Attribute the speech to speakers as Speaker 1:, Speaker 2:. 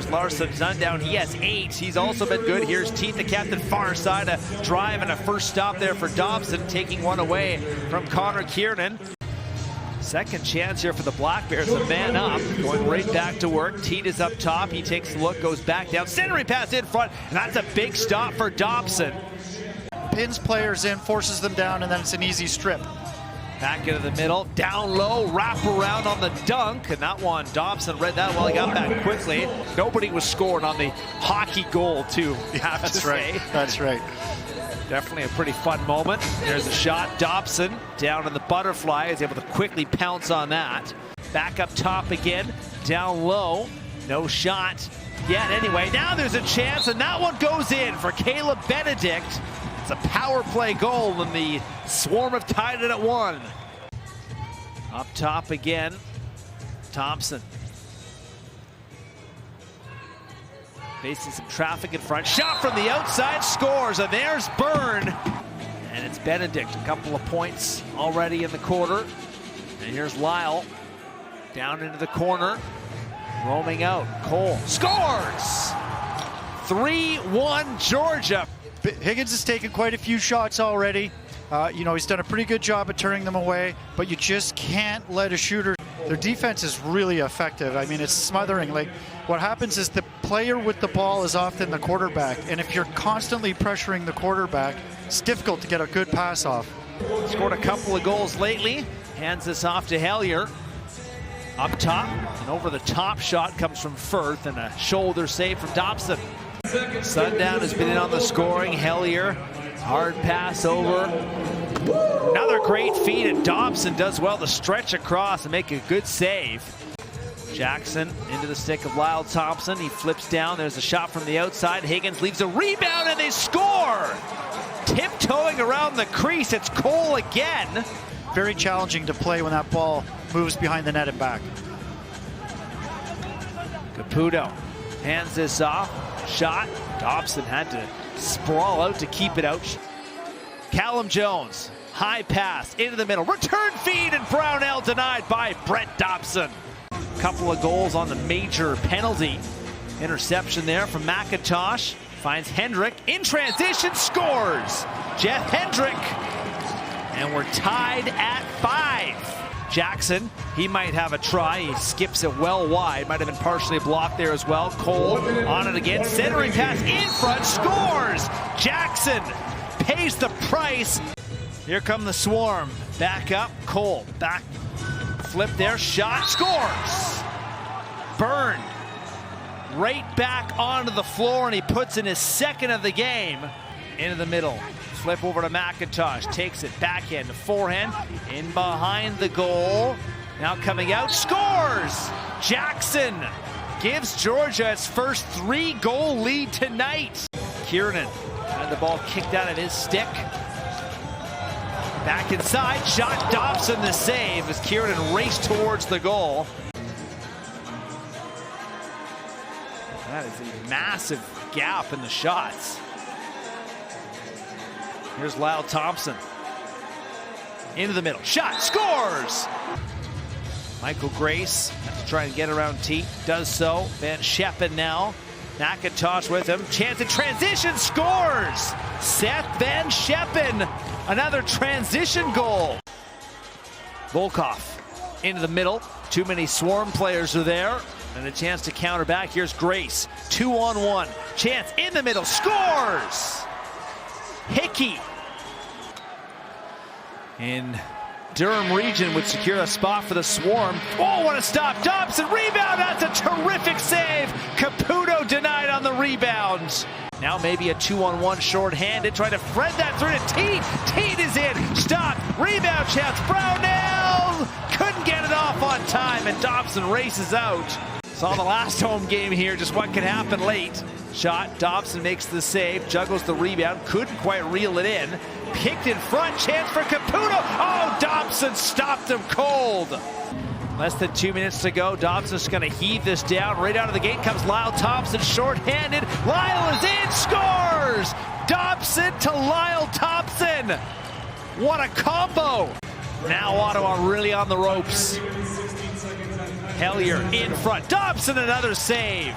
Speaker 1: Larson Sundown. He has 8. He's also been good. Here's Teeth, the captain, far side. A drive and a first stop there for Dobson, taking one away from Connor Kiernan. Second chance here for the Black Bears. The man up, going right back to work. Teed is up top. He takes a look, goes back down. Centering pass in front, and that's a big stop for Dobson.
Speaker 2: Pins players in, forces them down, and then it's an easy strip.
Speaker 1: Back into the middle, down low, wrap around on the dunk, and that one, Dobson read that well. He got back quickly. Nobody was scoring on the hockey goal, too, you have to say.
Speaker 2: That's right.
Speaker 1: Definitely a pretty fun moment. There's a shot. Dobson down in the butterfly is able to quickly pounce on that. Back up top again, down low. No shot yet anyway. Now there's a chance, and that one goes in for Caleb Benedict. It's a power play goal, and the Swarm have tied it at 1. Up top again, Thompson. Facing some traffic in front. Shot from the outside, scores, and there's Byrne. And it's Benedict, a couple of points already in the quarter. And here's Lyle, down into the corner, roaming out. Cole scores! 3-1 Georgia.
Speaker 2: Higgins has taken quite a few shots already. He's done a pretty good job at turning them away, but you just can't let a shooter. Their defense is really effective. I mean, it's smothering. Like, what happens is the player with the ball is often the quarterback, and if you're constantly pressuring the quarterback, it's difficult to get a good pass off.
Speaker 1: Scored a couple of goals lately. Hands this off to Hellier. Up top, and over the top shot comes from Firth, and a shoulder save from Dobson. Sundown has been in on the scoring. Hellier, hard pass over. Another great feed, and Dobson does well to stretch across and make a good save. Jackson into the stick of Lyle Thompson. He flips down. There's a shot from the outside. Higgins leaves a rebound, and they score! Tiptoeing around the crease, it's Cole again.
Speaker 2: Very challenging to play when that ball moves behind the net and back.
Speaker 1: Caputo hands this off. Shot. Dobson had to sprawl out to keep it out. Callum Jones, high pass into the middle. Return feed, and Brownell denied by Brett Dobson. Couple of goals on the major penalty. Interception there from McIntosh. Finds Hendrick in transition, scores! Jeff Hendrick. And we're tied at 5. Jackson, he might have a try. He skips it well wide. Might have been partially blocked there as well. Cole on it again. Centering pass in front, scores! Jackson pays the price. Here come the Swarm. Back up, Cole. Back, flip there, shot, scores! Byrne right back onto the floor, and he puts in his second of the game. Into the middle. Flip over to McIntosh, takes it backhand to forehand, in behind the goal. Now coming out, scores! Jackson gives Georgia its first 3-goal lead tonight. Kiernan had the ball kicked out of his stick. Back inside, shot, Dobson the save as Kiernan raced towards the goal. That is a massive gap in the shots. Here's Lyle Thompson. Into the middle. Shot. Scores! Michael Grace has to try and get around Teat. Does so. Van Scheppen now. McIntosh with him. Chance in transition. Scores! Seth Van Scheppen. Another transition goal. Volkov into the middle. Too many Swarm players are there. And a chance to counter back. Here's Grace. 2-on-1. Chance in the middle. Scores! Hickey in Durham region would secure a spot for the Swarm. Oh, what a stop. Dobson, rebound. That's a terrific save. Caputo denied on the rebound. Now maybe a 2-on-1 short-handed. Trying to thread that through to Teat. Teat is in. Stop. Rebound chance. Brownell couldn't get it off on time, and Dobson races out. Saw the last home game here, just what could happen late. Shot, Dobson makes the save, juggles the rebound, couldn't quite reel it in. Picked in front, chance for Caputo. Oh, Dobson stopped him cold. Less than 2 minutes to go. Dobson's going to heave this down. Right out of the gate comes Lyle Thompson, short-handed. Lyle is in, scores! Dobson to Lyle Thompson. What a combo. Now Ottawa really on the ropes. Hellier in front. Dobson, another save.